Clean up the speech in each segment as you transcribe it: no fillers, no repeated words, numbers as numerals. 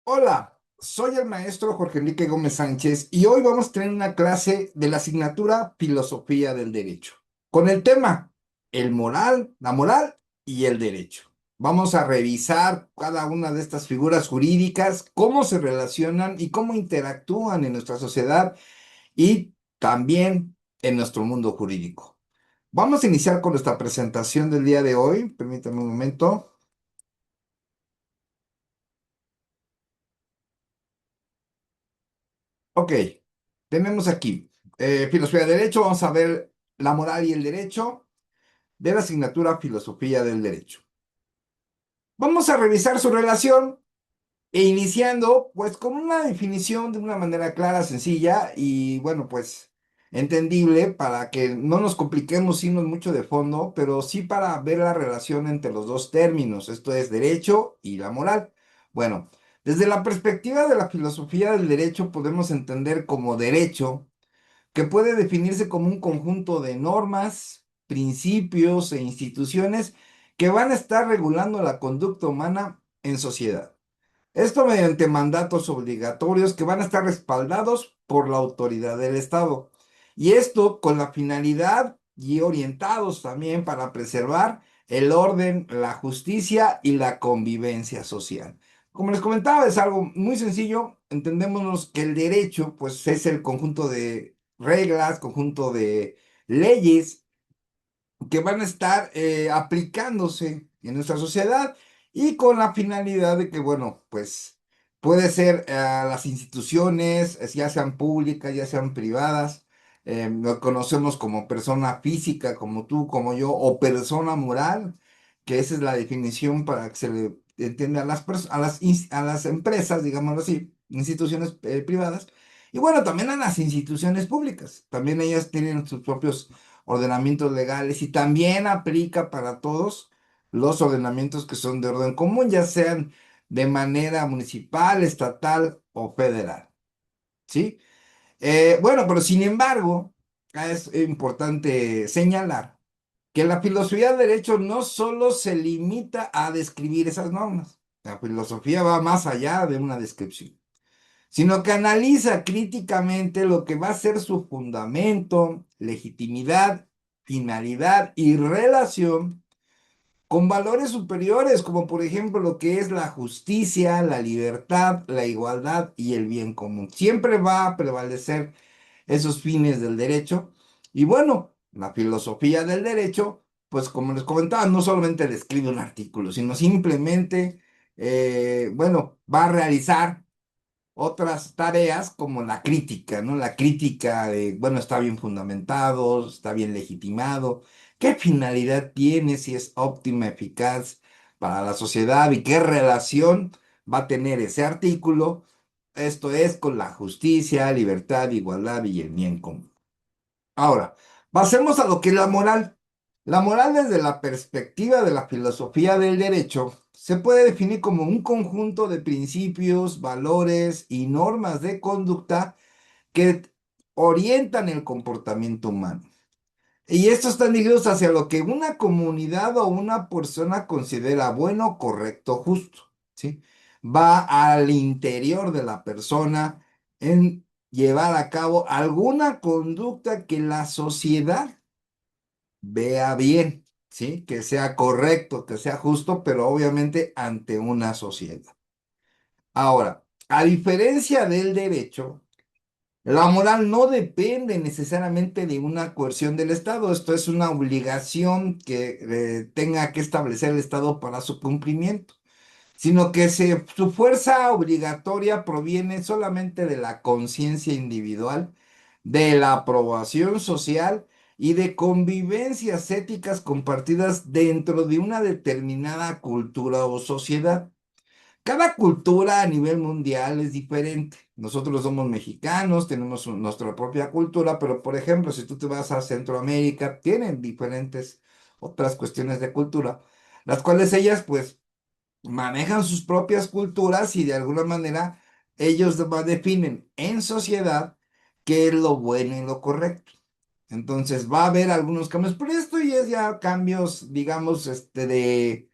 Hola, soy el maestro Jorge Enrique Gómez Sánchez y hoy vamos a tener una clase de la asignatura Filosofía del Derecho, con el tema la moral y el derecho. Vamos a revisar cada una de estas figuras jurídicas, cómo se relacionan y cómo interactúan en nuestra sociedad y también en nuestro mundo jurídico. Vamos a iniciar con nuestra presentación del día de hoy. Permítame un momento. Ok, tenemos aquí Filosofía del Derecho. Vamos a ver la moral y el derecho de la asignatura Filosofía del Derecho. Vamos a revisar su relación e iniciando pues con una definición de una manera clara, sencilla y bueno pues entendible para que no nos compliquemos irnos mucho de fondo, pero sí para ver la relación entre los dos términos, esto es derecho y la moral. Bueno, desde la perspectiva de la filosofía del derecho podemos entender como derecho que puede definirse como un conjunto de normas, principios e instituciones que van a estar regulando la conducta humana en sociedad. Esto mediante mandatos obligatorios que van a estar respaldados por la autoridad del Estado. Y esto con la finalidad y orientados también para preservar el orden, la justicia y la convivencia social. Como les comentaba, es algo muy sencillo. Entendémonos que el derecho, pues, es el conjunto de reglas, conjunto de leyes que van a estar aplicándose en nuestra sociedad y con la finalidad de que, bueno, pues puede ser las instituciones, ya sean públicas, ya sean privadas, lo conocemos como persona física, como tú, como yo, o persona moral, que esa es la definición para que se le entienda a a las empresas, digámoslo así, instituciones privadas, y bueno, también a las instituciones públicas, también ellas tienen sus propios ordenamientos legales y también aplica para todos los ordenamientos que son de orden común, ya sean de manera municipal, estatal o federal, ¿sí? Bueno, pero sin embargo, es importante señalar que la filosofía del derecho no solo se limita a describir esas normas, la filosofía va más allá de una descripción, sino que analiza críticamente lo que va a ser su fundamento, legitimidad, finalidad y relación con valores superiores, como por ejemplo lo que es la justicia, la libertad, la igualdad y el bien común. Siempre va a prevalecer esos fines del derecho. Y bueno, la filosofía del derecho, pues como les comentaba, no solamente describe un artículo, sino simplemente, bueno, va a realizar otras tareas como la crítica, ¿no? La crítica de, bueno, está bien fundamentado, está bien legitimado, qué finalidad tiene, si es óptima, eficaz para la sociedad y qué relación va a tener ese artículo, esto es con la justicia, libertad, igualdad y el bien común. Ahora, pasemos a lo que es la moral. La moral desde la perspectiva de la filosofía del derecho se puede definir como un conjunto de principios, valores y normas de conducta que orientan el comportamiento humano. Y estos están dirigidos hacia lo que una comunidad o una persona considera bueno, correcto, justo, ¿sí? Va al interior de la persona en llevar a cabo alguna conducta que la sociedad vea bien, ¿sí? Que sea correcto, que sea justo, pero obviamente ante una sociedad. Ahora, a diferencia del derecho, la moral no depende necesariamente de una coerción del Estado. Esto es una obligación que tenga que establecer el Estado para su cumplimiento, sino que su fuerza obligatoria proviene solamente de la conciencia individual, de la aprobación social y de convivencias éticas compartidas dentro de una determinada cultura o sociedad. Cada cultura a nivel mundial es diferente. Nosotros somos mexicanos, tenemos nuestra propia cultura, pero por ejemplo, si tú te vas a Centroamérica, tienen diferentes otras cuestiones de cultura, las cuales ellas pues manejan sus propias culturas y de alguna manera ellos definen en sociedad qué es lo bueno y lo correcto. Entonces va a haber algunos cambios, pero esto ya es ya cambios, digamos, de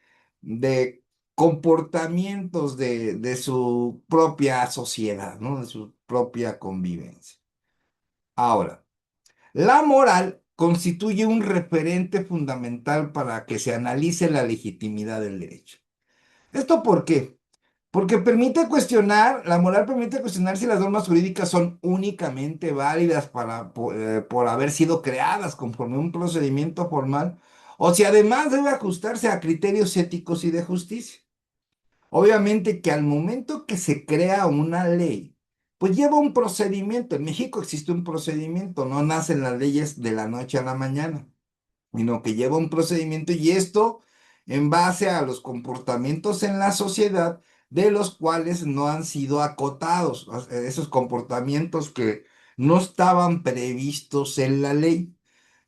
comportamientos de su propia sociedad, ¿no? De su propia convivencia. Ahora, la moral constituye un referente fundamental para que se analice la legitimidad del derecho. ¿Esto por qué? Porque permite cuestionar, la moral permite cuestionar si las normas jurídicas son únicamente válidas por haber sido creadas conforme a un procedimiento formal, o si además debe ajustarse a criterios éticos y de justicia. Obviamente que al momento que se crea una ley, pues lleva un procedimiento. En México existe un procedimiento, no nacen las leyes de la noche a la mañana, sino que lleva un procedimiento y esto en base a los comportamientos en la sociedad de los cuales no han sido acotados, esos comportamientos que no estaban previstos en la ley.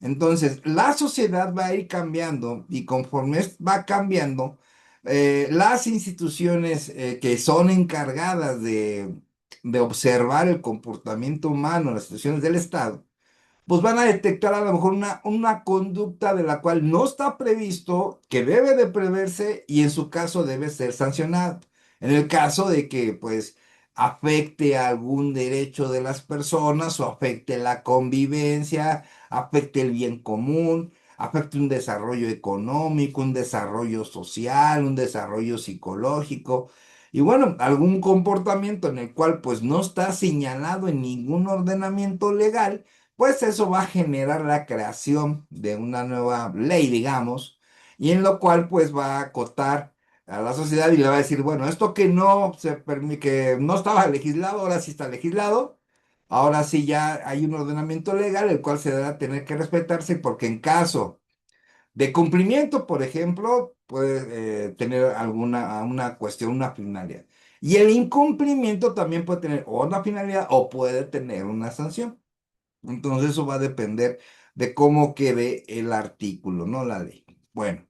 Entonces, la sociedad va a ir cambiando y conforme va cambiando, las instituciones que son encargadas de observar el comportamiento humano en las instituciones del Estado, pues van a detectar a lo mejor una conducta de la cual no está previsto, que debe de preverse y en su caso debe ser sancionada. En el caso de que pues afecte algún derecho de las personas o afecte la convivencia, afecte el bien común, afecte un desarrollo económico, un desarrollo social, un desarrollo psicológico. Y bueno, algún comportamiento en el cual pues no está señalado en ningún ordenamiento legal, pues eso va a generar la creación de una nueva ley, digamos, y en lo cual pues va a acotar a la sociedad y le va a decir, bueno, esto que no se permite, que no estaba legislado, ahora sí está legislado, ahora sí ya hay un ordenamiento legal el cual se debe tener que respetarse porque en caso de cumplimiento, por ejemplo, puede tener alguna una cuestión, una finalidad. Y el incumplimiento también puede tener o una finalidad o puede tener una sanción. Entonces eso va a depender de cómo quede el artículo, no la ley. Bueno,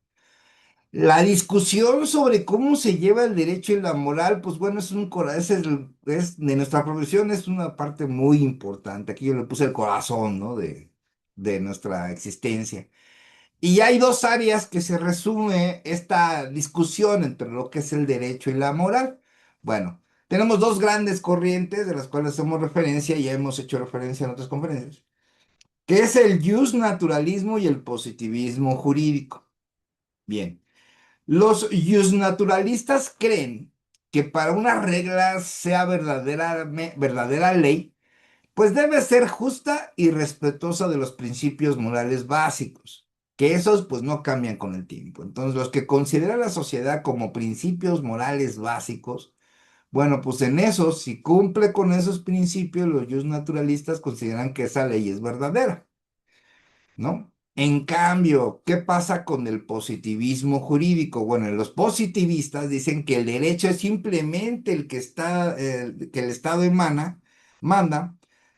la discusión sobre cómo se lleva el derecho y la moral, pues bueno, es de nuestra profesión, es una parte muy importante. Aquí yo le puse el corazón, ¿no? De nuestra existencia. Y hay dos áreas que se resume esta discusión entre lo que es el derecho y la moral. Bueno, tenemos dos grandes corrientes de las cuales hacemos referencia y ya hemos hecho referencia en otras conferencias, que es el justnaturalismo y el positivismo jurídico. Bien, los justnaturalistas creen que para una regla sea verdadera ley, pues debe ser justa y respetuosa de los principios morales básicos, que esos pues no cambian con el tiempo. Entonces, los que consideran la sociedad como principios morales básicos, bueno, pues en esos, si cumple con esos principios, los justnaturalistas consideran que esa ley es verdadera. ¿No? En cambio, ¿qué pasa con el positivismo jurídico? Bueno, los positivistas dicen que el derecho es simplemente el que está, que el Estado manda,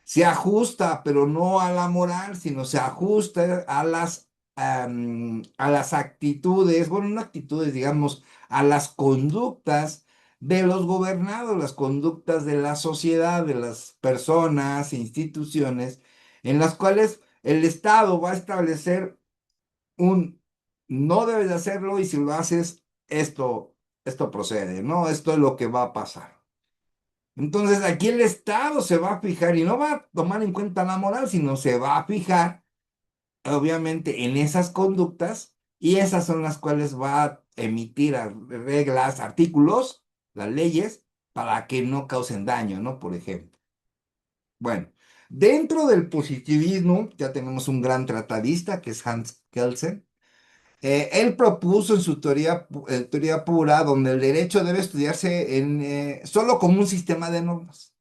se ajusta, pero no a la moral, sino se ajusta a las actitudes, bueno, no actitudes, digamos, a las conductas de los gobernados, las conductas de la sociedad, de las personas, instituciones, en las cuales el Estado va a establecer un no debes de hacerlo y si lo haces, esto procede, ¿no? Esto es lo que va a pasar. Entonces aquí el Estado se va a fijar y no va a tomar en cuenta la moral, sino se va a fijar, obviamente, en esas conductas y esas son las cuales va a emitir reglas, artículos, las leyes, para que no causen daño, ¿no? Por ejemplo. Bueno, dentro del positivismo ya tenemos un gran tratadista que es Hans Kelsen. Él propuso en su teoría pura, donde el derecho debe estudiarse solo como un sistema de normas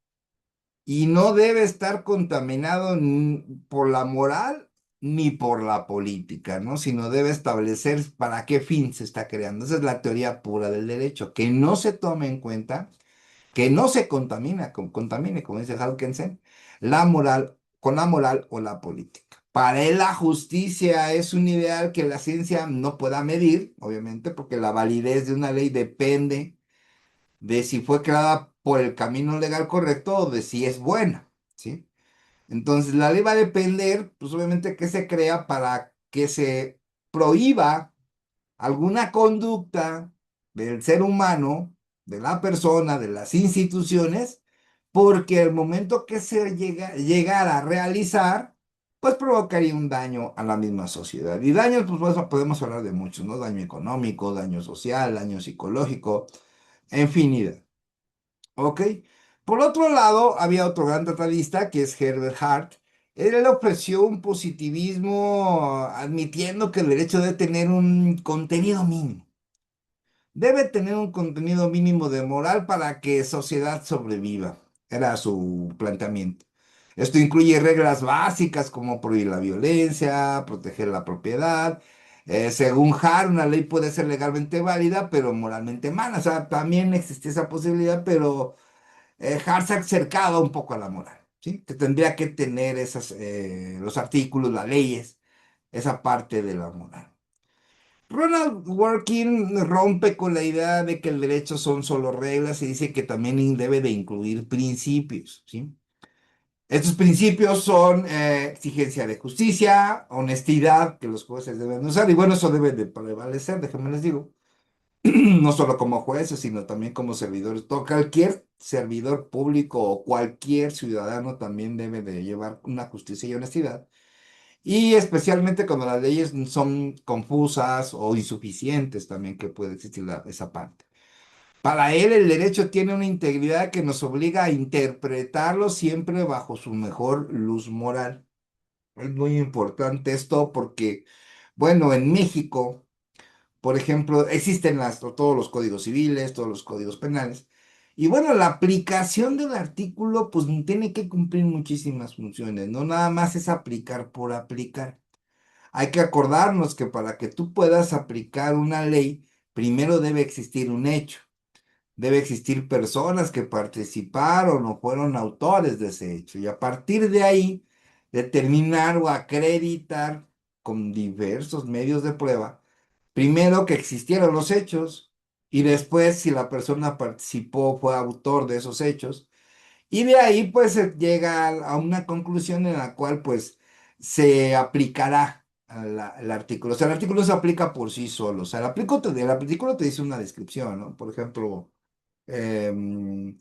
y no debe estar contaminado por la moral ni por la política, ¿no? Sino debe establecer para qué fin se está creando. Esa es la teoría pura del derecho, que no se tome en cuenta, que no se contamine, como dice Hawkinson, la moral con la moral o la política. Para él la justicia es un ideal que la ciencia no pueda medir, obviamente, porque la validez de una ley depende de si fue creada por el camino legal correcto o de si es buena, ¿sí? Entonces la ley va a depender, pues obviamente, que se crea para que se prohíba alguna conducta del ser humano, de la persona, de las instituciones, porque el momento que llegara a realizar, pues provocaría un daño a la misma sociedad. Y daños, podemos hablar de muchos, ¿no? Daño económico, daño social, daño psicológico, infinidad. ¿Ok? Por otro lado, había otro gran tratadista que es Herbert Hart. Él ofreció un positivismo admitiendo que el derecho debe tener un contenido mínimo. Debe tener un contenido mínimo de moral para que sociedad sobreviva. Era su planteamiento. Esto incluye reglas básicas como prohibir la violencia, proteger la propiedad. Según Hart, una ley puede ser legalmente válida, pero moralmente mala. O sea, también existe esa posibilidad, pero Hart se acercaba un poco a la moral, ¿sí? Que tendría que tener los artículos, las leyes, esa parte de la moral. Ronald Working rompe con la idea de que el derecho son solo reglas y dice que también debe de incluir principios, ¿sí? Estos principios son exigencia de justicia, honestidad, que los jueces deben usar, y bueno, eso debe de prevalecer, déjenme les digo, no solo como jueces, sino también como servidores. Cualquier servidor público o cualquier ciudadano también debe de llevar una justicia y honestidad. Y especialmente cuando las leyes son confusas o insuficientes, también que puede existir esa parte. Para él el derecho tiene una integridad que nos obliga a interpretarlo siempre bajo su mejor luz moral. Es muy importante esto porque, bueno, en México, por ejemplo, existen todos los códigos civiles, todos los códigos penales. Y bueno, la aplicación del artículo pues tiene que cumplir muchísimas funciones, no nada más es aplicar por aplicar. Hay que acordarnos que para que tú puedas aplicar una ley, primero debe existir un hecho, debe existir personas que participaron o fueron autores de ese hecho, y a partir de ahí determinar o acreditar con diversos medios de prueba, primero que existieron los hechos y después si la persona participó, fue autor de esos hechos y de ahí pues se llega a una conclusión en la cual pues se aplicará el artículo. O sea, el artículo se aplica por sí solo. O sea, el artículo te dice una descripción, ¿no? Por ejemplo, em,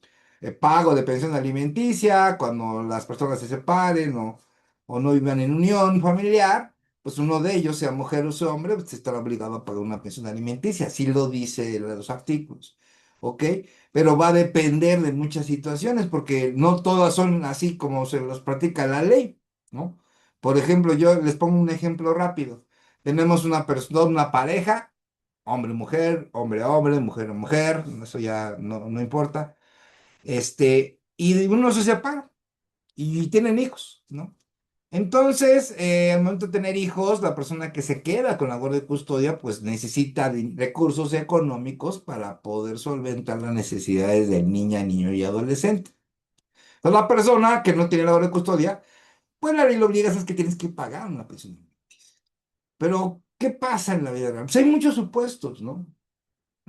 pago de pensión alimenticia, cuando las personas se separen o no vivan en unión familiar, pues uno de ellos, sea mujer o sea hombre, pues estará obligado a pagar una pensión alimenticia. Así lo dice los artículos. ¿Ok? Pero va a depender de muchas situaciones, porque no todas son así como se los practica la ley, ¿no? Por ejemplo, yo les pongo un ejemplo rápido. Tenemos una persona, una pareja, hombre, hombre, mujer, eso ya no importa. Y uno se separa y tienen hijos, ¿no? Entonces, al momento de tener hijos, la persona que se queda con la guardia de custodia, pues necesita recursos económicos para poder solventar las necesidades del niño y adolescente. Entonces, la persona que no tiene la guardia de custodia, pues la ley le obliga a que tienes que pagar una pensión. Pero, ¿qué pasa en la vida real? Pues hay muchos supuestos, ¿no?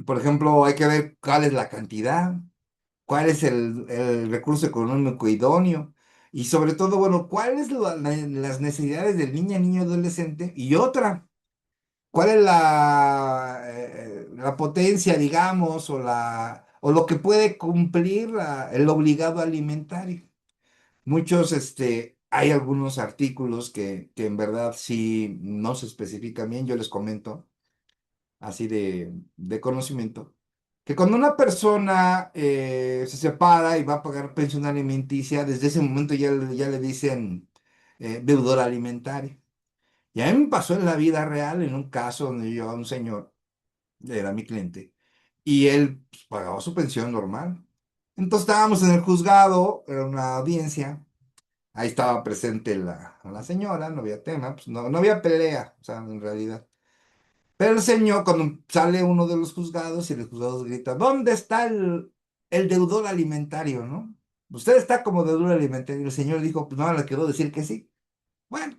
Por ejemplo, hay que ver cuál es la cantidad, cuál es el recurso económico idóneo y sobre todo, bueno, cuáles las necesidades del niño adolescente y otra, cuál es la potencia, digamos, o lo que puede cumplir el obligado alimentario. Hay algunos artículos que en verdad sí no se especifican bien, yo les comento así de conocimiento, que cuando una persona se separa y va a pagar pensión alimenticia, desde ese momento ya le dicen deudor alimentario. Y a mí me pasó en la vida real, en un caso donde yo a un señor, era mi cliente, y él pues, pagaba su pensión normal. Entonces estábamos en el juzgado, era una audiencia, ahí estaba presente la señora, no había tema, pues no había pelea, o sea, en realidad. Pero el señor, cuando sale uno de los juzgados y el juzgado grita, ¿dónde está el deudor alimentario, no? Usted está como deudor alimentario. Y el señor dijo, pues no, le quedó decir que sí. Bueno,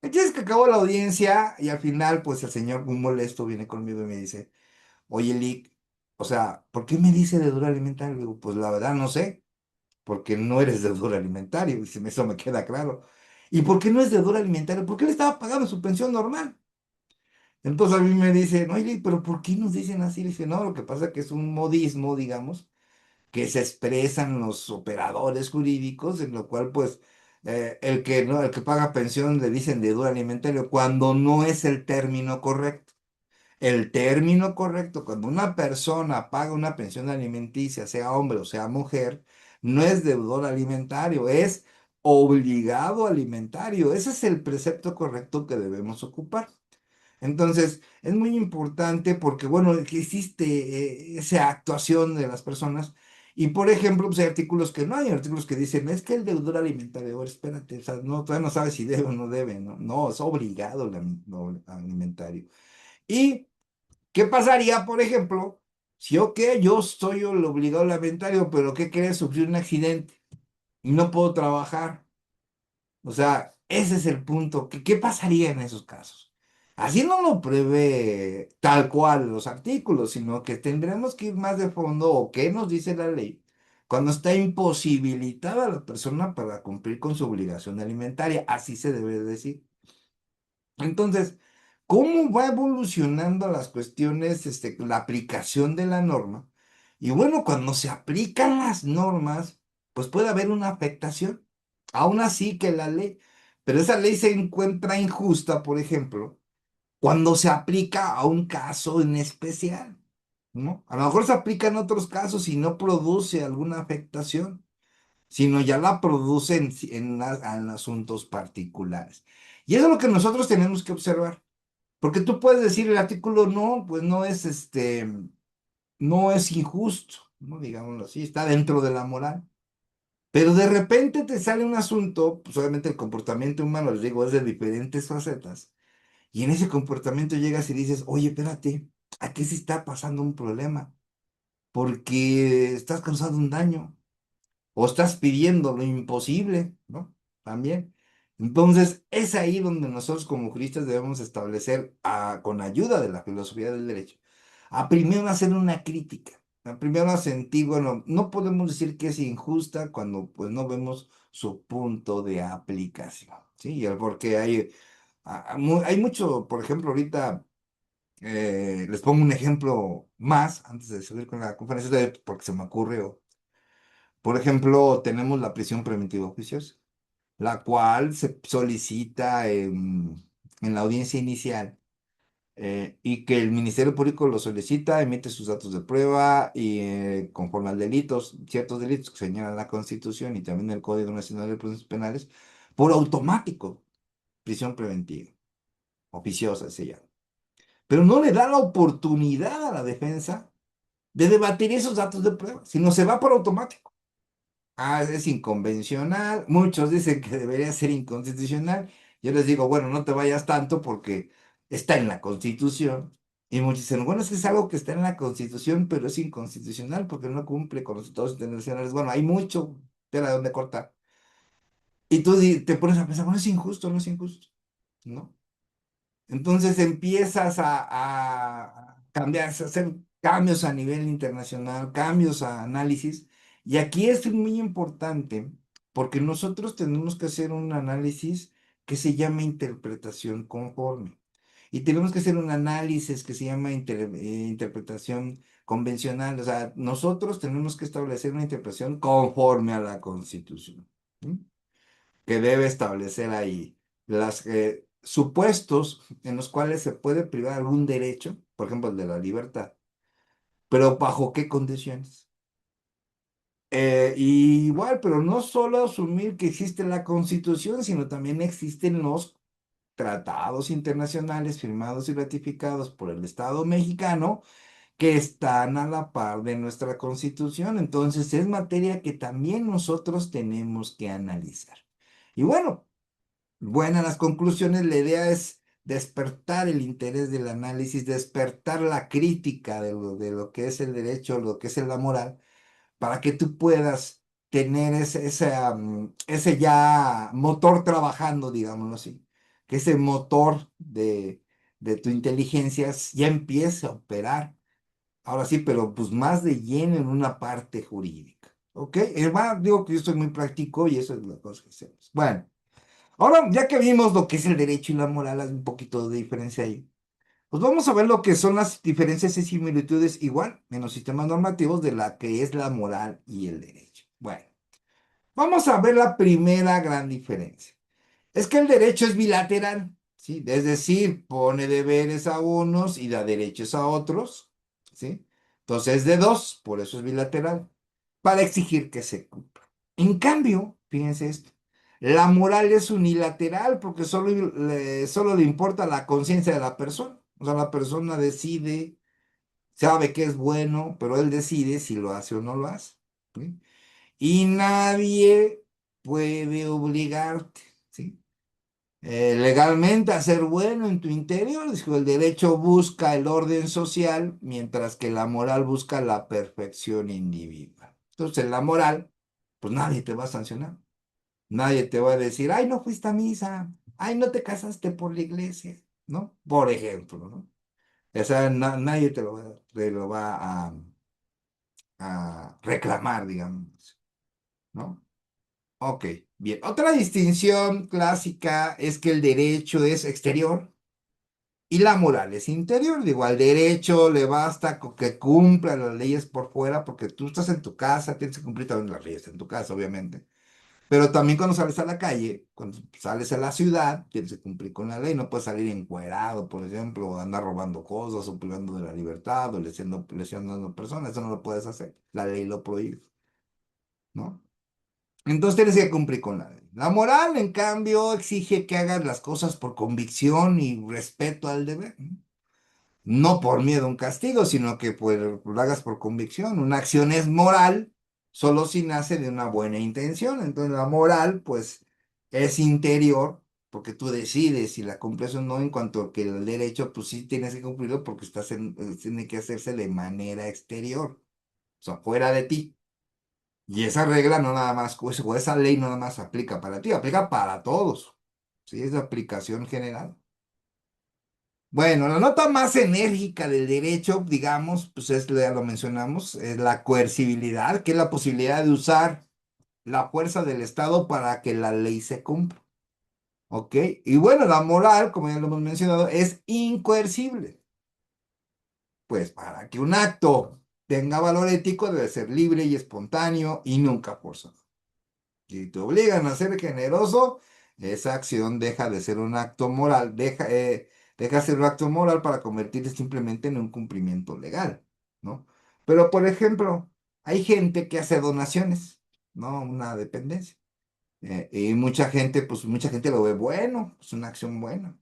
entonces que acabó la audiencia y al final, pues el señor muy molesto viene conmigo y me dice, oye, Lick, o sea, ¿por qué me dice deudor alimentario? Digo, pues la verdad no sé, porque no eres deudor alimentario. Dice, eso me queda claro. ¿Y por qué no es deudor alimentario? Porque él estaba pagando su pensión normal. Entonces a mí me dicen, oye, pero ¿por qué nos dicen así? Le dice, no, lo que pasa es que es un modismo, digamos, que se expresan los operadores jurídicos, en lo cual, pues, el que no, el que paga pensión le dicen deudor alimentario, cuando no es el término correcto. El término correcto, cuando una persona paga una pensión alimenticia, sea hombre o sea mujer, no es deudor alimentario, es obligado alimentario. Ese es el precepto correcto que debemos ocupar. Entonces, es muy importante porque, bueno, que existe esa actuación de las personas. Y, por ejemplo, pues hay artículos que no hay, artículos que dicen, es que el deudor alimentario, ahora espérate, o sea, no, todavía no sabes si debe o no debe, ¿no? No, es obligado el alimentario. ¿Y qué pasaría, por ejemplo, si, ok, yo soy el obligado alimentario, pero ¿qué crees? Sufrí un accidente y no puedo trabajar? O sea, ese es el punto. ¿Qué pasaría en esos casos? Así no lo prevé tal cual los artículos, sino que tendremos que ir más de fondo o qué nos dice la ley cuando está imposibilitada la persona para cumplir con su obligación alimentaria. Así se debe decir. Entonces, ¿cómo va evolucionando las cuestiones, la aplicación de la norma? Y bueno, cuando se aplican las normas, pues puede haber una afectación, aún así que la ley, pero esa ley se encuentra injusta, por ejemplo, cuando se aplica a un caso en especial, ¿no? A lo mejor se aplica en otros casos y no produce alguna afectación, sino ya la produce en asuntos particulares. Y eso es lo que nosotros tenemos que observar. Porque tú puedes decir el artículo no, pues no es no es injusto, ¿no? Digámoslo así, está dentro de la moral. Pero de repente te sale un asunto, pues obviamente el comportamiento humano, les digo, es de diferentes facetas. Y en ese comportamiento llegas y dices, oye, espérate, aquí sí está pasando un problema, porque estás causando un daño o estás pidiendo lo imposible, ¿no? También. Entonces, es ahí donde nosotros como juristas debemos establecer, con ayuda de la filosofía del derecho, a primero hacer una crítica, a primero a sentir, bueno, no podemos decir que es injusta cuando pues no vemos su punto de aplicación, ¿sí? Y el porque hay mucho, por ejemplo, ahorita les pongo un ejemplo más, antes de seguir con la conferencia, porque se me ocurrió. Por ejemplo, tenemos la prisión preventiva oficiosa, la cual se solicita en la audiencia inicial y que el Ministerio Público lo solicita, emite sus datos de prueba y conforme al delitos, ciertos delitos que señala la Constitución y también el Código Nacional de Procedimientos Penales, por automático, prisión preventiva oficiosa se llama. Pero no le da la oportunidad a la defensa de debatir esos datos de prueba, sino se va por automático. Ah, es inconvencional. Muchos dicen que debería ser inconstitucional. Yo les digo, bueno, no te vayas tanto porque está en la Constitución. Y muchos dicen, bueno, es que es algo que está en la Constitución, pero es inconstitucional porque no cumple con los tratados internacionales. Bueno, hay mucho tela de donde cortar. Y tú te pones a pensar, bueno, es injusto, no es injusto, ¿no? Entonces empiezas a cambiar, a hacer cambios a nivel internacional, cambios a análisis. Y aquí es muy importante porque nosotros tenemos que hacer un análisis que se llama interpretación conforme. Y tenemos que hacer un análisis que se llama interpretación convencional. O sea, nosotros tenemos que establecer una interpretación conforme a la Constitución. ¿Sí? Que debe establecer ahí los supuestos en los cuales se puede privar algún derecho, por ejemplo, el de la libertad, pero bajo qué condiciones. Y igual, pero no solo asumir que existe la Constitución, sino también existen los tratados internacionales firmados y ratificados por el Estado mexicano que están a la par de nuestra Constitución. Entonces, es materia que también nosotros tenemos que analizar. Y bueno, buenas las conclusiones, la idea es despertar el interés del análisis, despertar la crítica de lo que es el derecho, lo que es la moral, para que tú puedas tener ese ya motor trabajando, digámoslo así, que ese motor de tu inteligencia ya empiece a operar. Ahora sí, pero pues más de lleno en una parte jurídica. ¿Ok? Digo que yo soy muy práctico y eso es la cosa que hacemos. Bueno. Ahora, ya que vimos lo que es el derecho y la moral, hay un poquito de diferencia ahí. Pues vamos a ver lo que son las diferencias y similitudes igual en los sistemas normativos de la que es la moral y el derecho. Bueno, vamos a ver la primera gran diferencia. Es que el derecho es bilateral, ¿sí? Es decir, pone deberes a unos y da derechos a otros, ¿sí? Entonces es de dos, por eso es bilateral, para exigir que se cumpla. En cambio, fíjense esto, la moral es unilateral porque solo le importa la conciencia de la persona. O sea, la persona decide, sabe que es bueno, pero él decide si lo hace o no lo hace, ¿sí? Y nadie puede obligarte, ¿sí? Legalmente a ser bueno en tu interior. Dijo, el derecho busca el orden social, mientras que la moral busca la perfección individual. Entonces, en la moral, pues nadie te va a sancionar. Nadie te va a decir, ay, no fuiste a misa, ay, no te casaste por la iglesia, ¿no? Por ejemplo, ¿no? O sea, nadie te lo va a reclamar, digamos, ¿no? Ok, bien. Otra distinción clásica es que el derecho es exterior y la moral es interior. Digo, al derecho le basta con que cumpla las leyes por fuera, porque tú estás en tu casa, tienes que cumplir también las leyes en tu casa, obviamente. Pero también cuando sales a la calle, cuando sales a la ciudad, tienes que cumplir con la ley. No puedes salir encuerado, por ejemplo, o andar robando cosas, o privando de la libertad, o lesionando a personas. Eso no lo puedes hacer. La ley lo prohíbe, ¿no? Entonces tienes que cumplir con la ley. La moral, en cambio, exige que hagas las cosas por convicción y respeto al deber, ¿no? No por miedo a un castigo, sino que pues, lo hagas por convicción. Una acción es moral solo si nace de una buena intención. Entonces la moral, pues, es interior, porque tú decides si la cumples o no, en cuanto a que el derecho, pues sí tienes que cumplirlo porque tiene que hacerse de manera exterior, o sea, fuera de ti. Y esa regla no nada más, o esa ley no nada más aplica para ti, aplica para todos. Sí, es de aplicación general. Bueno, la nota más enérgica del derecho, digamos, pues ya lo mencionamos, es la coercibilidad, que es la posibilidad de usar la fuerza del Estado para que la ley se cumpla. ¿Ok? Y bueno, la moral, como ya lo hemos mencionado, es incoercible. Pues para que un acto tenga valor ético debe ser libre y espontáneo y nunca forzado. Si te obligan a ser generoso, esa acción deja de ser un acto moral, deja de ser un acto moral para convertirse simplemente en un cumplimiento legal, ¿no? Pero, por ejemplo, hay gente que hace donaciones, ¿no? Una dependencia. Y mucha gente lo ve bueno, es una acción buena.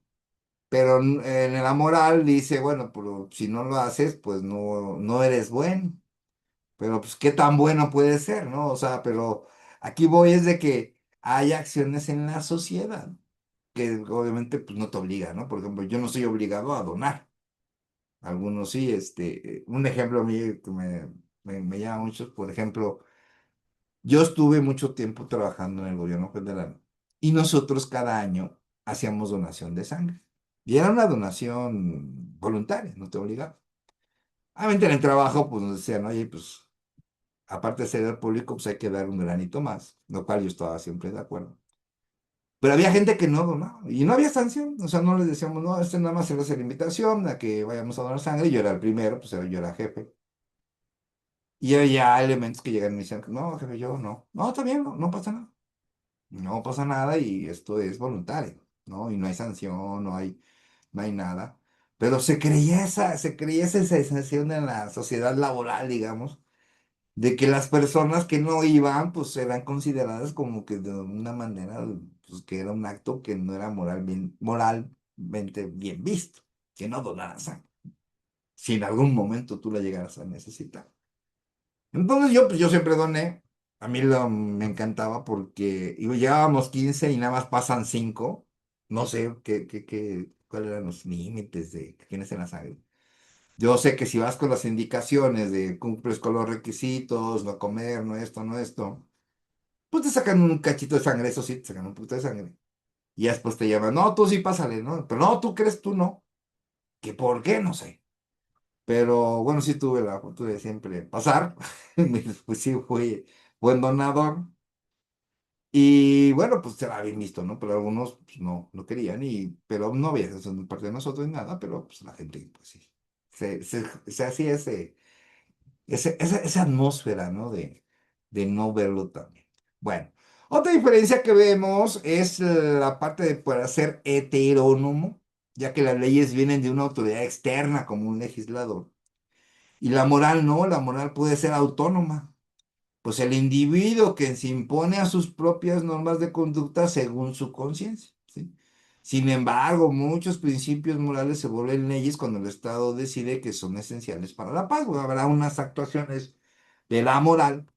Pero en la moral dice, bueno, pero si no lo haces, pues no eres bueno. Pero pues qué tan bueno puede ser, ¿no? O sea, pero aquí voy es de que hay acciones en la sociedad que obviamente pues no te obligan, ¿no? Por ejemplo, yo no soy obligado a donar. Algunos sí, un ejemplo a mí que me llama mucho, por ejemplo, yo estuve mucho tiempo trabajando en el gobierno federal y nosotros cada año hacíamos donación de sangre. Y era una donación voluntaria, no te obligaban. Obviamente en el trabajo pues nos decían, oye, pues aparte de ser el público, pues hay que dar un granito más, lo cual yo estaba siempre de acuerdo. Pero había gente que no donaba y no había sanción, o sea, no les decíamos, no, nada más se le hace la invitación a que vayamos a donar sangre, y yo era el primero, pues yo era jefe. Y había elementos que llegan y me dicen, no, jefe, yo no, no, está bien, no pasa nada, no pasa nada y esto es voluntario, ¿no? Y no hay sanción, no hay nada. Pero se creía esa sensación en la sociedad laboral, digamos, de que las personas que no iban, pues eran consideradas como que de una manera, pues que era un acto que no era moralmente bien visto, que no donaran sangre, si en algún momento tú la llegaras a necesitar. Entonces yo siempre doné, a mí me encantaba porque llevábamos 15 y nada más pasan 5, no sé cuáles eran los límites de que tienes en la sangre. Yo sé que si vas con las indicaciones de cumples con los requisitos, no comer, no esto, no esto, pues te sacan un cachito de sangre, eso sí, te sacan un poquito de sangre. Y ya después te llaman, no, tú sí pásale, ¿no? Pero no, tú crees, tú no. ¿Que por qué? No sé. Pero bueno, sí tuve la fortuna de siempre pasar. Pues sí, fui buen donador. Y bueno, pues se la habían visto, ¿no? Pero algunos pues, no querían, pero no había eso de parte de nosotros ni nada, pero pues la gente, pues sí. Se hacía esa atmósfera, ¿no? De no verlo también. Bueno, otra diferencia que vemos es la parte de poder ser heterónomo, ya que las leyes vienen de una autoridad externa como un legislador. Y la moral no, la moral puede ser autónoma. Pues el individuo que se impone a sus propias normas de conducta según su conciencia, ¿sí? Sin embargo, muchos principios morales se vuelven leyes cuando el Estado decide que son esenciales para la paz. Bueno, habrá unas actuaciones de la moral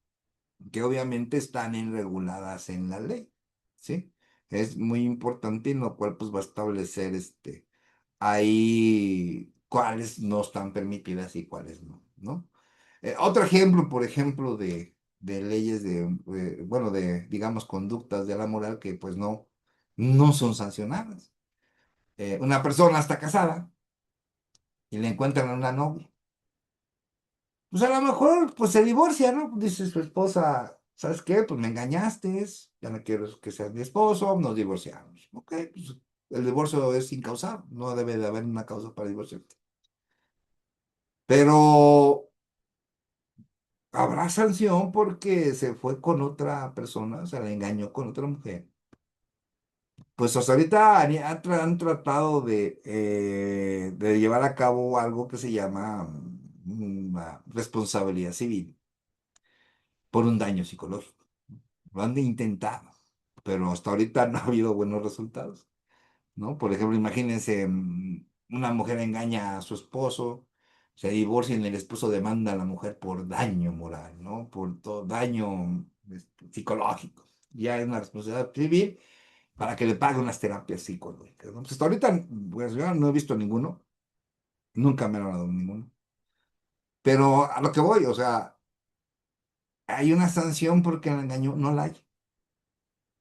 que obviamente están reguladas en la ley, ¿sí? Es muy importante, en lo cual pues va a establecer ahí cuáles no están permitidas y cuáles no, ¿no? Otro ejemplo, por ejemplo, de leyes bueno, digamos, conductas de la moral que pues no son sancionadas. Una persona está casada y le encuentran a una novia. Pues a lo mejor pues se divorcia, ¿no? Dice su esposa, ¿sabes qué? Pues me engañaste, ya no quiero que seas mi esposo, nos divorciamos. Ok, pues el divorcio es incausado, no debe de haber una causa para divorciarte. Pero habrá sanción porque se fue con otra persona, o sea, la engañó con otra mujer. Pues hasta ahorita han tratado de llevar a cabo algo que se llama una responsabilidad civil por un daño psicológico. Lo han intentado, pero hasta ahorita no ha habido buenos resultados, ¿no? Por ejemplo, imagínense, una mujer engaña a su esposo, se divorcian, el esposo demanda a la mujer por daño moral, ¿no? Por todo daño psicológico. Ya es una responsabilidad civil para que le pague unas terapias psicológicas, ¿no? Pues hasta ahorita, pues yo no he visto ninguno, nunca me han dado ninguno. Pero a lo que voy, o sea, hay una sanción porque la engañó, no la hay.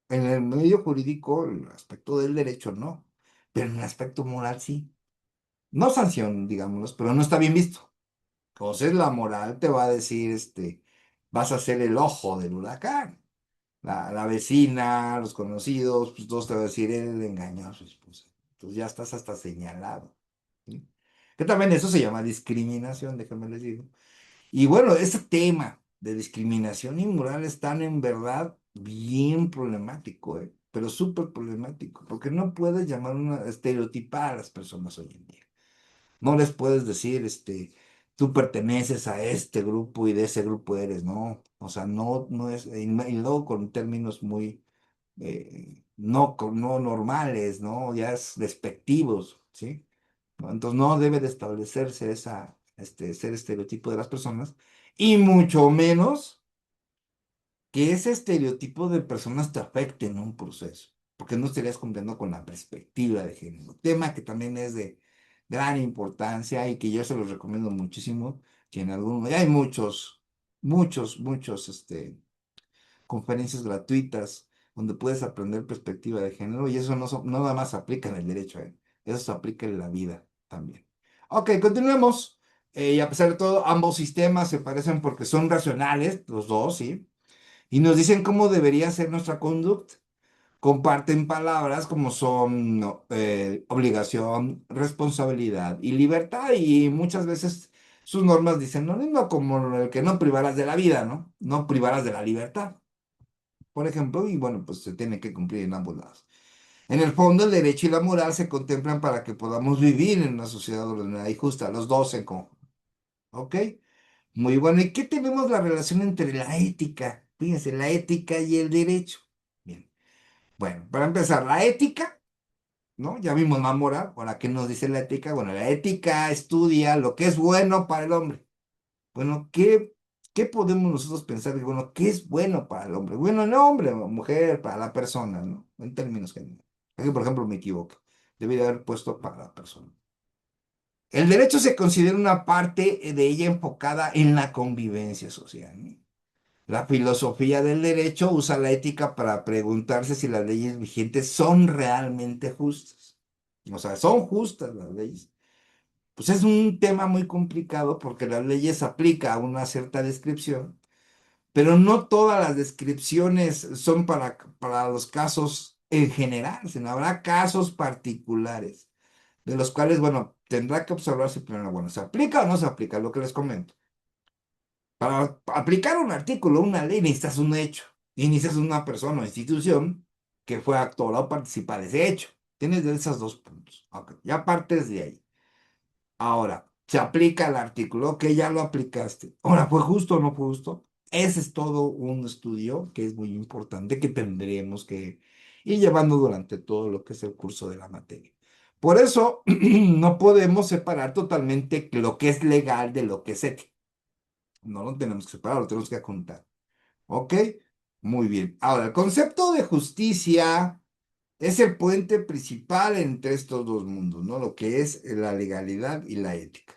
En el medio jurídico, el aspecto del derecho, no, pero en el aspecto moral sí. No sanción, digámoslo, pero no está bien visto. Entonces la moral te va a decir, vas a ser el ojo del huracán. La vecina, los conocidos, pues todos te van a decir, él engañó a su esposa. Entonces ya estás hasta señalado. ¿Sí? Que también eso se llama discriminación, déjenme les digo. Y bueno, ese tema de discriminación y moral están en verdad bien problemático, ¿eh? Pero súper problemático, porque no puedes llamar estereotipar a las personas hoy en día. No les puedes decir, tú perteneces a este grupo y de ese grupo eres, no. O sea, no es, y luego con términos muy, no normales, ¿no? Ya es despectivos, ¿sí? ¿No? Entonces no debe de establecerse ser estereotipo de las personas, y mucho menos que ese estereotipo de personas te afecte en un proceso, porque no estarías cumpliendo con la perspectiva de género, tema que también es de gran importancia y que yo se los recomiendo muchísimo, que en algún, hay muchos, conferencias gratuitas donde puedes aprender perspectiva de género y eso no nada más aplica en el derecho, eso se aplica en la vida también. Ok, continuemos. Y a pesar de todo, ambos sistemas se parecen porque son racionales, los dos, ¿sí? Y nos dicen cómo debería ser nuestra conducta. Comparten palabras como son no, obligación, responsabilidad y libertad, y muchas veces sus normas dicen lo mismo, como el que no privarás de la vida, ¿no? No privarás de la libertad, por ejemplo, y bueno, pues se tiene que cumplir en ambos lados. En el fondo, el derecho y la moral se contemplan para que podamos vivir en una sociedad ordenada y justa, los dos en conjunto. ¿Ok? Muy bueno. ¿Y qué tenemos la relación entre la ética? Fíjense, la ética y el derecho. Bien. Bueno, para empezar, la ética, ¿no? Ya vimos la moral. Ahora, ¿qué nos dice la ética? Bueno, la ética estudia lo que es bueno para el hombre. Bueno, ¿qué podemos nosotros pensar? Bueno, ¿qué es bueno para el hombre? Bueno, el hombre o mujer, para la persona, ¿no? En términos generales. Aquí, por ejemplo, me equivoco. Debería haber puesto para la persona. El derecho se considera una parte de ella enfocada en la convivencia social, ¿no? La filosofía del derecho usa la ética para preguntarse si las leyes vigentes son realmente justas. O sea, ¿son justas las leyes? Pues es un tema muy complicado porque las leyes aplican a una cierta descripción, pero no todas las descripciones son para los casos en general, sino habrá casos particulares, de los cuales, bueno, tendrá que observarse primero, bueno, ¿se aplica o no se aplica? Lo que les comento. Para aplicar un artículo, una ley, necesitas un hecho, y necesitas una persona o institución que fue actora o participar de ese hecho. Tienes de esos dos puntos. Ok, ya partes de ahí. Ahora, se aplica el artículo, que ya lo aplicaste. Ahora, ¿fue justo o no fue justo? Ese es todo un estudio que es muy importante que tendremos que ir llevando durante todo lo que es el curso de la materia. Por eso, no podemos separar totalmente lo que es legal de lo que es ético. No lo tenemos que separar, lo tenemos que contar. ¿Ok? Muy bien. Ahora, el concepto de justicia es el puente principal entre estos dos mundos, ¿no? Lo que es la legalidad y la ética.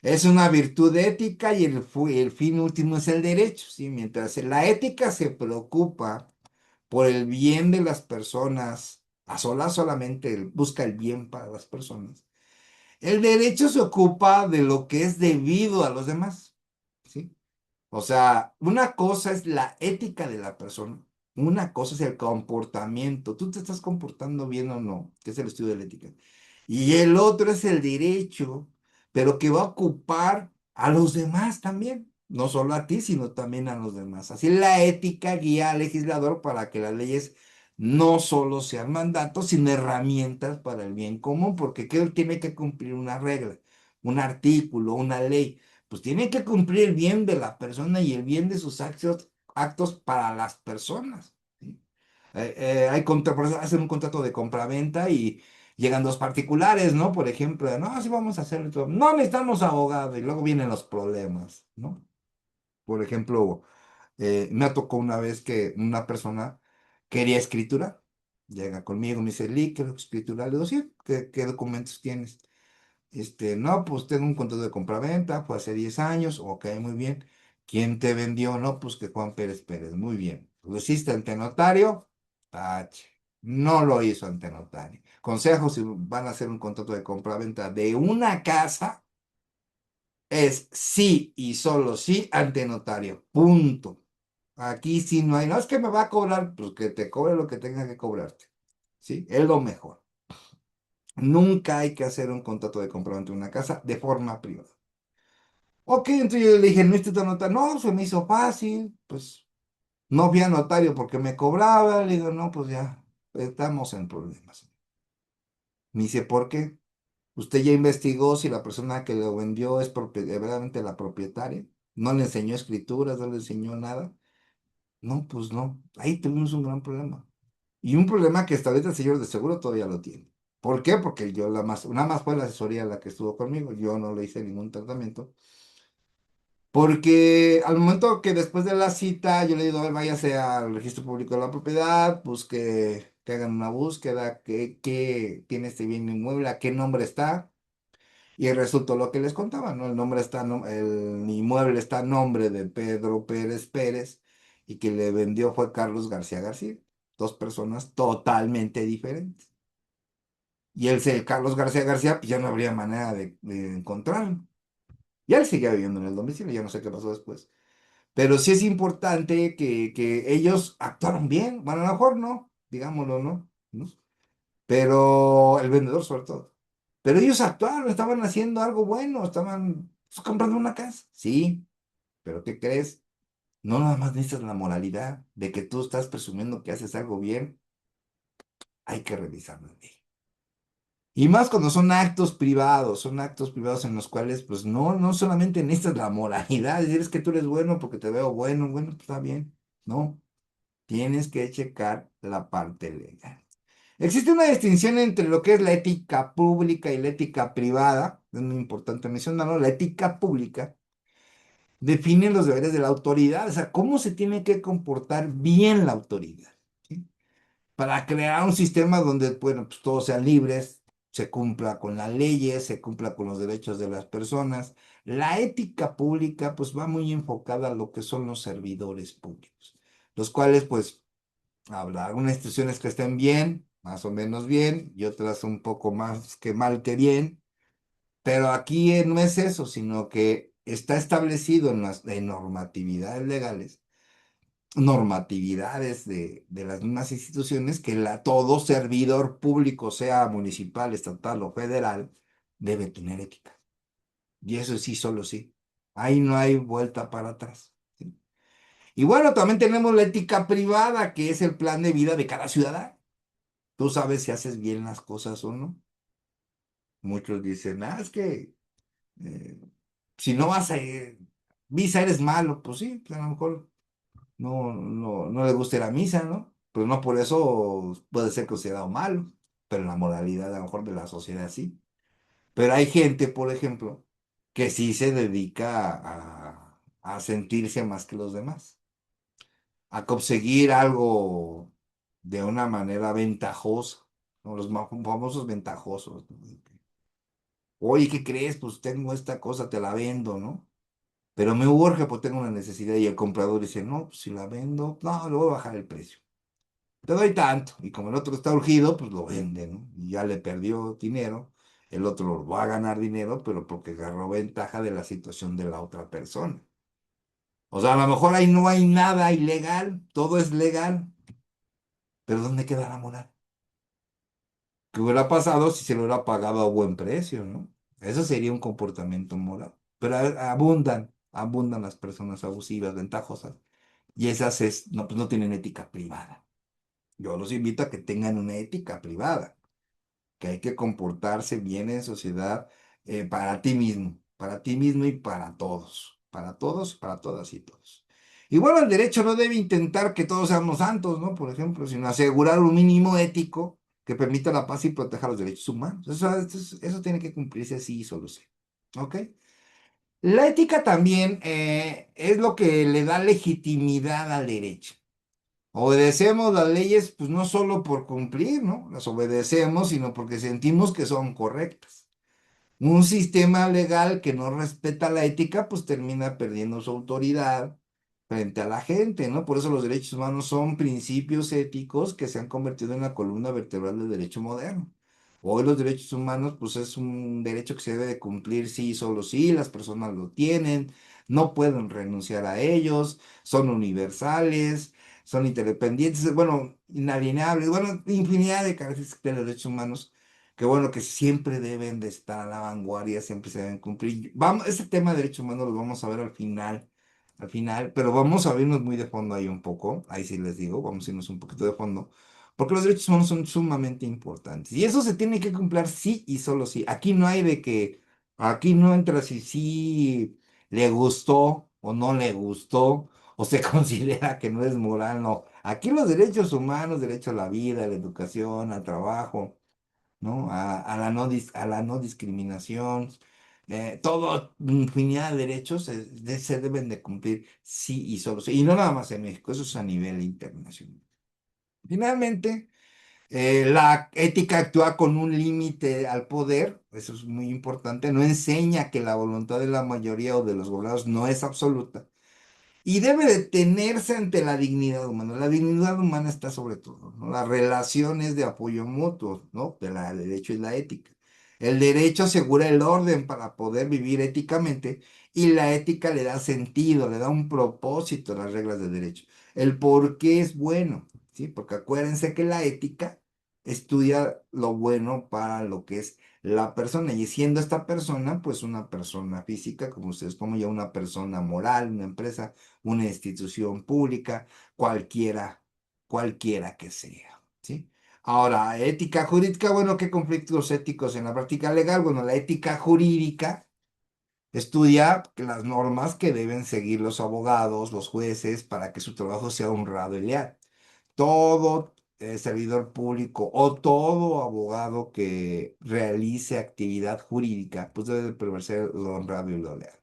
Es una virtud ética y el fin último es el derecho, ¿sí? Mientras la ética se preocupa por el bien de las personas, a solas solamente busca el bien para las personas. El derecho se ocupa de lo que es debido a los demás, ¿sí? O sea, una cosa es la ética de la persona, una cosa es el comportamiento. ¿Tú te estás comportando bien o no? Que es el estudio de la ética. Y el otro es el derecho, pero que va a ocupar a los demás también. No solo a ti, sino también a los demás. Así la ética guía al legislador para que las leyes no solo sean mandatos, sino herramientas para el bien común, porque ¿qué tiene que cumplir una regla, un artículo, una ley? Pues tiene que cumplir el bien de la persona y el bien de sus actos para las personas. ¿Sí? Por eso hacen un contrato de compraventa y llegan dos particulares, ¿no? Por ejemplo, no, sí vamos a hacer esto. No necesitamos abogado y luego vienen los problemas, ¿no? Por ejemplo, me tocó una vez que una persona quería escritura. Llega conmigo, me dice, Lee, quiero escritura. Le digo, sí, ¿qué documentos tienes? No, pues tengo un contrato de compraventa, fue hace 10 años, ok, muy bien. ¿Quién te vendió? No, pues que Juan Pérez Pérez, muy bien. ¿Lo hiciste ante notario? Tache. No lo hizo ante notario. Consejo, si van a hacer un contrato de compraventa de una casa, es sí y solo sí ante notario. Punto. Aquí sí no hay, no es que me va a cobrar, pues que te cobre lo que tenga que cobrarte. ¿Sí? Es lo mejor. Nunca hay que hacer un contrato de compraventa de una casa de forma privada. Ok, entonces yo le dije, no necesito anotar. No, se me hizo fácil. Pues no fui a notario porque me cobraba. Le digo, no, pues ya estamos en problemas. Me dice, ¿por qué? ¿Usted ya investigó si la persona que lo vendió es verdaderamente la propietaria? ¿No le enseñó escrituras? ¿No le enseñó nada? No, pues no. Ahí tuvimos un gran problema. Y un problema que hasta ahorita el señor de seguro todavía lo tiene. ¿Por qué? Porque yo nada más fue la asesoría la que estuvo conmigo. Yo no le hice ningún tratamiento. Porque al momento que después de la cita yo le digo, a ver, váyase al registro público de la propiedad, busque, que hagan una búsqueda, que tiene este bien inmueble, a qué nombre está. Y resultó lo que les contaba, ¿no? El nombre está, el inmueble está a nombre de Pedro Pérez Pérez y que le vendió fue Carlos García García. Dos personas totalmente diferentes. Y Carlos García García, pues ya no habría manera de encontrarlo. Y él seguía viviendo en el domicilio, ya no sé qué pasó después. Pero sí es importante que ellos actuaron bien. Bueno, a lo mejor no, digámoslo, ¿no? ¿No? Pero el vendedor sobre todo. Pero ellos actuaron, estaban haciendo algo bueno, estaban pues, comprando una casa. Sí, pero ¿qué crees? No nada más necesitas la moralidad de que tú estás presumiendo que haces algo bien, hay que revisarlo. Y más cuando son actos privados en los cuales, pues no solamente necesitas la moralidad, decir es que tú eres bueno porque te veo bueno, bueno, pues está bien. No, tienes que checar la parte legal. Existe una distinción entre lo que es la ética pública y la ética privada, es muy importante mencionarlo. La ética pública define los deberes de la autoridad, o sea, cómo se tiene que comportar bien la autoridad, ¿sí? Para crear un sistema donde, bueno, pues todos sean libres, se cumpla con las leyes, se cumpla con los derechos de las personas. La ética pública, pues va muy enfocada a lo que son los servidores públicos, los cuales, pues, habrá algunas instituciones que estén bien, más o menos bien, y otras un poco más que mal que bien, pero aquí no es eso, sino que está establecido en las en normatividades legales normatividades de las mismas instituciones que todo servidor público, sea municipal, estatal o federal, debe tener ética. Y eso sí, solo sí. Ahí no hay vuelta para atrás. ¿Sí? Y bueno, también tenemos la ética privada, que es el plan de vida de cada ciudadano. Tú sabes si haces bien las cosas o no. Muchos dicen, es que eh, si no vas a misa eres malo. Pues sí, pues a lo mejor no le guste la misa, ¿no? Pero no por eso puede ser considerado malo, pero en la moralidad a lo mejor de la sociedad sí. Pero hay gente, por ejemplo, que sí se dedica a sentirse más que los demás, a conseguir algo de una manera ventajosa, ¿no? Los famosos ventajosos, ¿no? Oye, ¿qué crees? Pues tengo esta cosa, te la vendo, ¿no? Pero me urge porque tengo una necesidad y el comprador dice, no, pues si la vendo, no, le voy a bajar el precio. Te doy tanto. Y como el otro está urgido, pues lo vende, ¿no? Y ya le perdió dinero. El otro va a ganar dinero, pero porque agarró ventaja de la situación de la otra persona. O sea, a lo mejor ahí no hay nada ilegal, todo es legal, pero ¿dónde queda la moral? ¿Qué hubiera pasado si se lo hubiera pagado a buen precio, ¿no? Eso sería un comportamiento moral. Pero abundan las personas abusivas, ventajosas, y esas no, pues no tienen ética privada. Yo los invito a que tengan una ética privada, que hay que comportarse bien en sociedad, para ti mismo y para todos, para todas y todos. Igual el derecho no debe intentar que todos seamos santos, ¿no? Por ejemplo, sino asegurar un mínimo ético que permita la paz y proteja los derechos humanos. Eso tiene que cumplirse así y solo sí. ¿Ok? La ética también es lo que le da legitimidad al derecho. Obedecemos las leyes, pues no solo por cumplir, ¿no? Las obedecemos, sino porque sentimos que son correctas. Un sistema legal que no respeta la ética, pues termina perdiendo su autoridad frente a la gente, ¿no? Por eso los derechos humanos son principios éticos que se han convertido en la columna vertebral del derecho moderno. Hoy los derechos humanos, pues es un derecho que se debe de cumplir sí, solo sí, las personas lo tienen, no pueden renunciar a ellos, son universales, son interdependientes, bueno, inalienables, bueno, infinidad de características de los derechos humanos que bueno, que siempre deben de estar a la vanguardia, siempre se deben cumplir. Vamos, ese tema de derechos humanos lo vamos a ver al final, pero vamos a irnos muy de fondo ahí un poco, ahí sí les digo, vamos a irnos un poquito de fondo, porque los derechos humanos son sumamente importantes. Y eso se tiene que cumplir sí y solo sí. Aquí no hay de que, aquí no entra si sí le gustó o no le gustó, o se considera que no es moral, no. Aquí los derechos humanos, derecho a la vida, a la educación, al trabajo, ¿no? A la no discriminación, todo, infinidad de derechos se deben de cumplir sí y solo sí. Y no nada más en México, eso es a nivel internacional. Finalmente, la ética actúa con un límite al poder, eso es muy importante, no enseña que la voluntad de la mayoría o de los gobernados no es absoluta y debe detenerse ante la dignidad humana. La dignidad humana está sobre todo, ¿no? Las relaciones de apoyo mutuo, ¿no? El derecho y la ética. El derecho asegura el orden para poder vivir éticamente y la ética le da sentido, le da un propósito a las reglas de derecho. El por qué es bueno, ¿sí? Porque acuérdense que la ética estudia lo bueno para lo que es la persona y siendo esta persona, pues una persona física, como ustedes, como ya una persona moral, una empresa, una institución pública, cualquiera, cualquiera que sea, ¿sí? Ahora, ética jurídica, bueno, ¿qué conflictos éticos en la práctica legal? Bueno, la ética jurídica estudia las normas que deben seguir los abogados, los jueces, para que su trabajo sea honrado y leal. Todo servidor público o todo abogado que realice actividad jurídica, pues debe de prevalecer lo honrado y lo leal.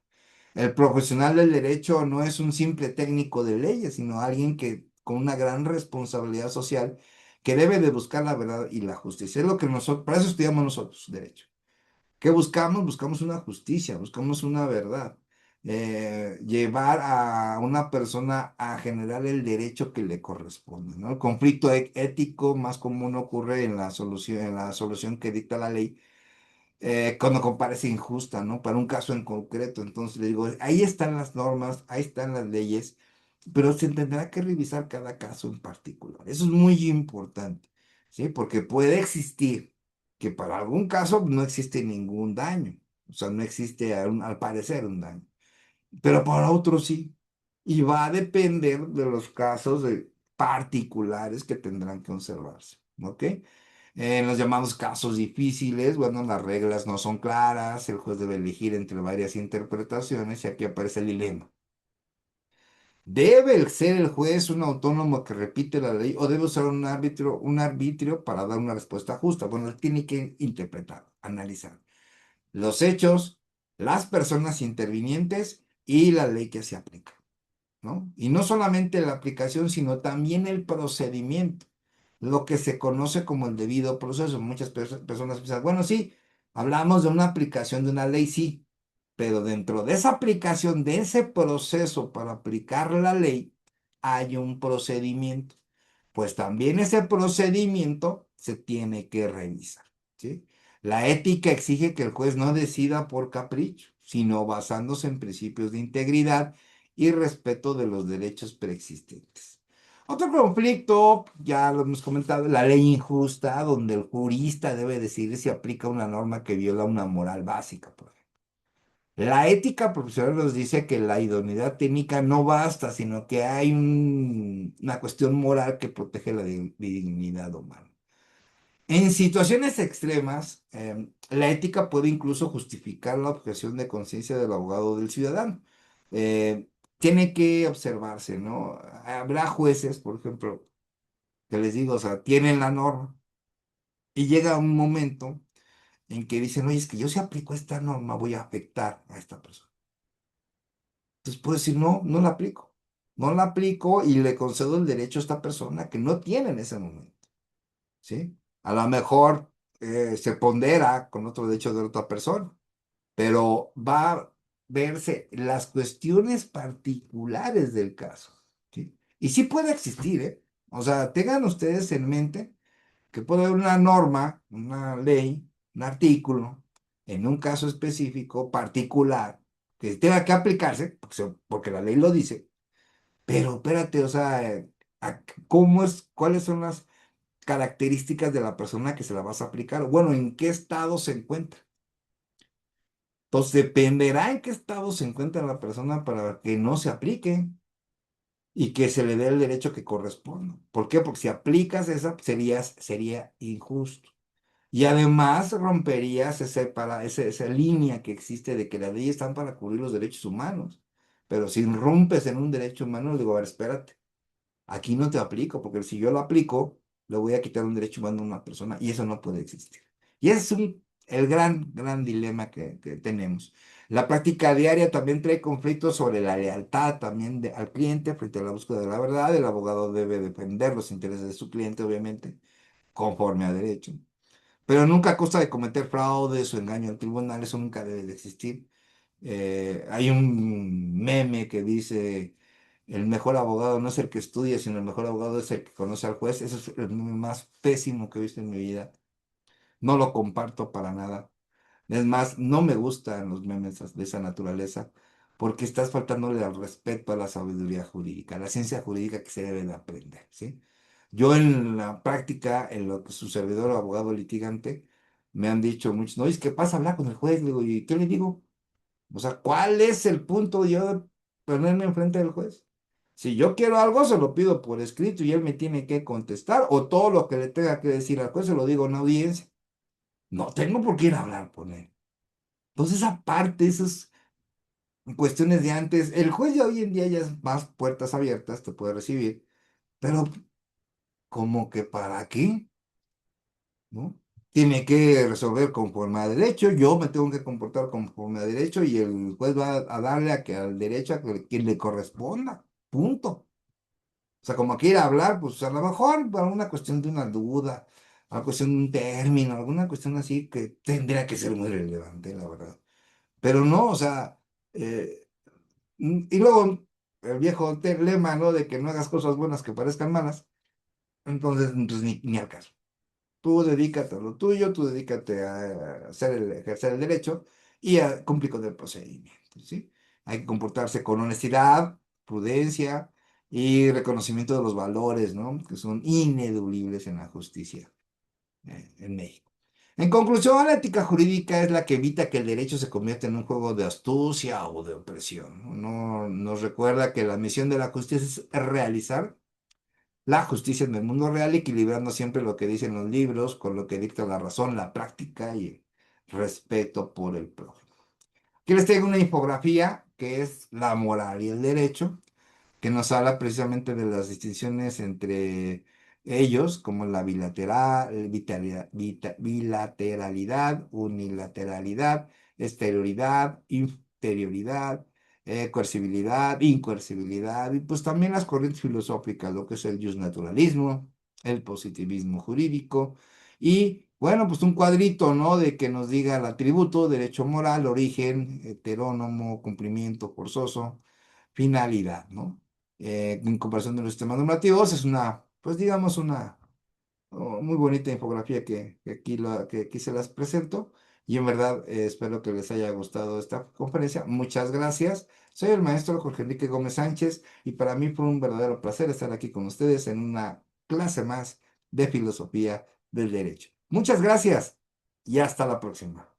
El profesional del derecho no es un simple técnico de leyes, sino alguien que con una gran responsabilidad social que debe de buscar la verdad y la justicia. Es lo que nosotros, para eso estudiamos nosotros derecho. ¿Qué buscamos? Buscamos una justicia, buscamos una verdad. Llevar a una persona a generar el derecho que le corresponde, ¿no? El conflicto ético más común ocurre en la solución que dicta la ley cuando comparece injusta, ¿no? Para un caso en concreto. Entonces le digo, ahí están las normas, ahí están las leyes, pero se tendrá que revisar cada caso en particular. Eso es muy importante, ¿sí? Porque puede existir que para algún caso no existe ningún daño, o sea, no existe al parecer un daño, pero para otros sí. Y va a depender de los casos particulares que tendrán que observarse, ¿ok? En los llamados casos difíciles, bueno, las reglas no son claras, el juez debe elegir entre varias interpretaciones y aquí aparece el dilema. ¿Debe ser el juez un autónomo que repite la ley o debe usar un arbitrio para dar una respuesta justa? Bueno, él tiene que interpretar, analizar los hechos, las personas intervinientes y la ley que se aplica, ¿no? Y no solamente la aplicación, sino también el procedimiento, lo que se conoce como el debido proceso. Muchas personas piensan, bueno, sí, hablamos de una aplicación de una ley, sí, pero dentro de esa aplicación, de ese proceso para aplicar la ley, hay un procedimiento. Pues también ese procedimiento se tiene que revisar, ¿sí? La ética exige que el juez no decida por capricho, sino basándose en principios de integridad y respeto de los derechos preexistentes. Otro conflicto, ya lo hemos comentado, la ley injusta, donde el jurista debe decidir si aplica una norma que viola una moral básica, por ejemplo. La ética profesional nos dice que la idoneidad técnica no basta, sino que hay una cuestión moral que protege la dignidad humana. En situaciones extremas, la ética puede incluso justificar la objeción de conciencia del abogado o del ciudadano. Eh, Tiene que observarse, ¿no? Habrá jueces, por ejemplo, que les digo, o sea, tienen la norma y llega un momento en que dicen, oye, es que yo si aplico esta norma voy a afectar a esta persona. Entonces puedo decir, no, no la aplico. No la aplico y le concedo el derecho a esta persona que no tiene en ese momento. ¿Sí? A lo mejor se pondera con otro derecho de otra persona, pero va a verse las cuestiones particulares del caso, ¿sí? Y sí puede existir, ¿eh? O sea, tengan ustedes en mente que puede haber una norma, una ley, un artículo, en un caso específico, particular, que tenga que aplicarse, porque la ley lo dice, pero espérate, o sea, ¿cómo es, cuáles son las características de la persona que se la vas a aplicar? Bueno, ¿en qué estado se encuentra? Entonces dependerá en qué estado se encuentra la persona para que no se aplique y que se le dé el derecho que corresponda. ¿Por qué? Porque si aplicas esa, sería injusto. Y además romperías esa línea que existe de que las leyes están para cubrir los derechos humanos. Pero si rompes en un derecho humano, le digo, a ver, espérate. Aquí no te aplico, porque si yo lo aplico, le voy a quitar un derecho humano a una persona y eso no puede existir. Y ese es el gran dilema que tenemos. La práctica diaria también trae conflictos sobre la lealtad también al cliente frente a la búsqueda de la verdad. El abogado debe defender los intereses de su cliente, obviamente, conforme a derecho. Pero nunca a costa de cometer fraudes o engaño al tribunal, eso nunca debe de existir. Hay un meme que dice, el mejor abogado no es el que estudia, sino el mejor abogado es el que conoce al juez. Eso es el meme más pésimo que he visto en mi vida. No lo comparto para nada. Es más, no me gustan los memes de esa naturaleza porque estás faltándole al respeto a la sabiduría jurídica, a la ciencia jurídica que se debe de aprender, ¿sí? Yo en la práctica, en lo que su servidor abogado litigante, me han dicho muchos, no, es que pasa a hablar con el juez, le digo, ¿y qué le digo? O sea, ¿cuál es el punto de yo de ponerme enfrente del juez? Si yo quiero algo, se lo pido por escrito y él me tiene que contestar, o todo lo que le tenga que decir al juez se lo digo en audiencia. No tengo por qué ir a hablar con él. Entonces, aparte, esas cuestiones de antes, el juez ya hoy en día ya es más puertas abiertas, te puede recibir, pero como que para qué, ¿no? Tiene que resolver conforme a derecho, yo me tengo que comportar conforme a derecho y el juez va a darle al derecho a quien le corresponda, punto. O sea, como quiera hablar, pues a lo mejor para una cuestión de una duda, una cuestión de un término, alguna cuestión así que tendría que ser muy relevante, la verdad. Pero no, o sea, eh, y luego el viejo lema, ¿no? De que no hagas cosas buenas que parezcan malas, entonces pues, ni al caso. Tú dedícate a lo tuyo, tú dedícate a ejercer el derecho y a cumplir con el procedimiento, ¿sí? Hay que comportarse con honestidad, prudencia y reconocimiento de los valores, ¿no? Que son ineludibles en la justicia en México. En conclusión, la ética jurídica es la que evita que el derecho se convierta en un juego de astucia o de opresión. ¿No? Nos recuerda que la misión de la justicia es realizar la justicia en el mundo real, equilibrando siempre lo que dicen los libros con lo que dicta la razón, la práctica y el respeto por el prójimo. Aquí les traigo una infografía que es la moral y el derecho, que nos habla precisamente de las distinciones entre ellos, como la bilateralidad, unilateralidad, exterioridad, interioridad, coercibilidad, incoercibilidad, y pues también las corrientes filosóficas, lo que es el justnaturalismo, el positivismo jurídico, y bueno, pues un cuadrito, ¿no? De que nos diga el atributo, derecho moral, origen, heterónomo, cumplimiento forzoso, finalidad, ¿no? En comparación de los sistemas normativos, es una, pues digamos, una muy bonita infografía que aquí se las presento. Y en verdad espero que les haya gustado esta conferencia. Muchas gracias. Soy el maestro Jorge Enrique Gómez Sánchez y para mí fue un verdadero placer estar aquí con ustedes en una clase más de filosofía del derecho. Muchas gracias y hasta la próxima.